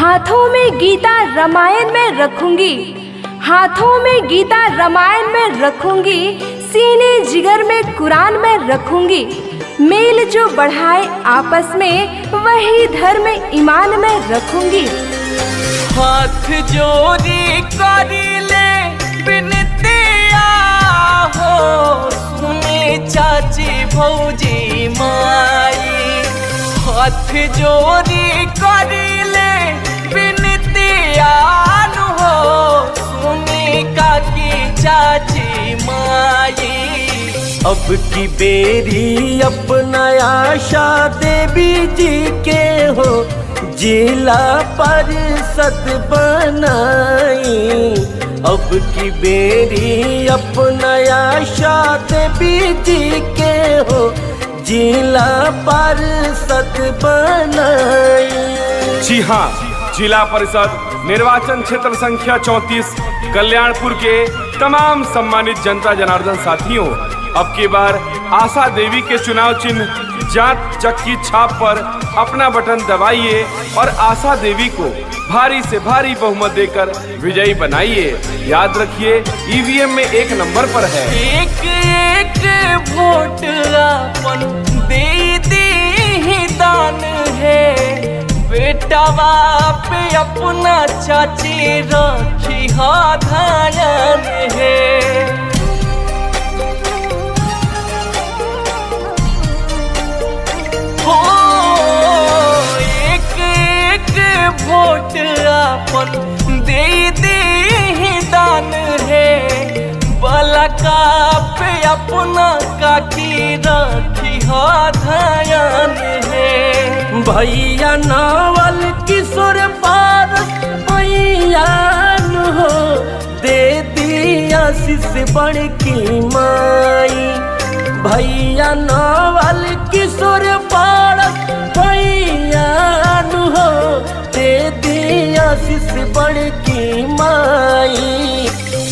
हाथों में गीता रामायण में रखूंगी, हाथों में गीता रामायण में रखूंगी, सीने जिगर में कुरान में रखूंगी। मेल जो बढ़ाए आपस में वही धर्म ईमान में रखूंगी। हाथ जोड़ी करी ले बिनतिया हो, सुने चाची भौजी माई। हाथ जोड़ी करी ले बिनतिया हो, सुने काकी चाची माई। अब की बेरी अपना आशा देवी जी के हो, जिला परिषद बनाई। अब की बेरी अपना आशा देवी जी के हो, जिला परिषद बनाई। जी हाँ, जिला परिषद निर्वाचन क्षेत्र संख्या 34 कल्याणपुर के तमाम सम्मानित जनता जनार्दन साथियों, अब की बार आशा देवी के चुनाव चिन्ह जांच चक्की छाप पर अपना बटन दबाइए और आशा देवी को भारी से भारी बहुमत देकर विजयी बनाइए। याद रखिए, ईवीएम में 1 नंबर पर है। एक एक वोट अपन दे दी दान है, बेटा बाप अपना चाची रखी ध्यान है। वोट अपन दे दान है, बलका पे अपना काकी रखी ध्यान है। भैया नावल किशोर पारस भैया हो, दे दी आशीष बड़की माई। भैया नावल किशोर पारस भैया हो, दे दी आशीष बड़की माई।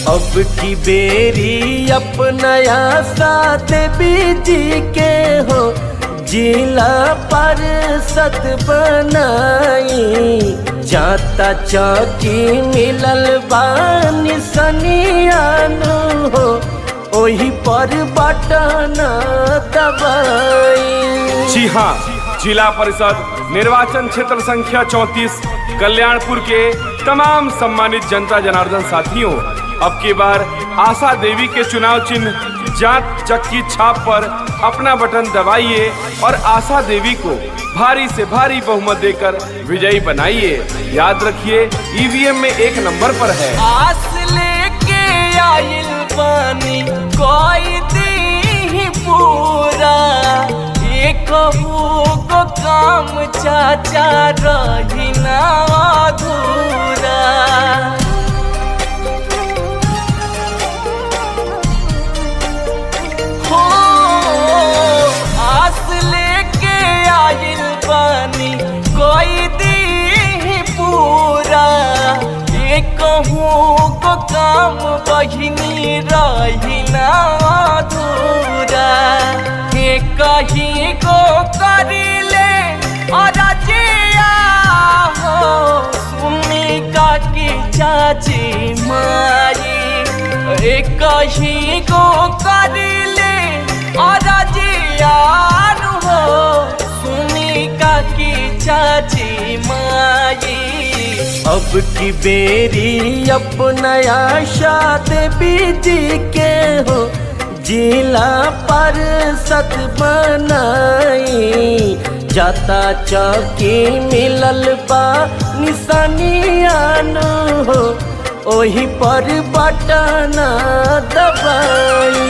अब की बेरी अपना आशा देवी जी के हो, जिला परिषद बनाई। जाता चौकी मिलल बानी सनियान हो, ओही पर बटन दबाई। जी हाँ, जिला परिषद निर्वाचन क्षेत्र संख्या 34 कल्याणपुर के तमाम सम्मानित जनता जनार्दन साथियों, अब की बार आशा देवी के चुनाव चिन्ह जांच चक्की छाप पर अपना बटन दबाइए और आशा देवी को भारी से भारी बहुमत देकर विजयी बनाइए। याद रखिए, ईवीएम में 1 नंबर पर है। आस लेके आइल बानी कोई दी पूरा, एक को काम चाचा रही ना अधूरा। हो आस लेके आइल बानी कोई दी पूरा, एक को काम बहिनी रही ना अधूरा। कहीं को करी ले और जिया हो, सुनी काकी चाची माई। कहीं को करी ले और जिया हो, सुनी काकी चाची माई। अब की बेरी अपना आशा देवी जी के हो, जिला परिषद बनाई। जाता चौकी मिलल बा निशानियान हो, ओही पर बटन दबाई।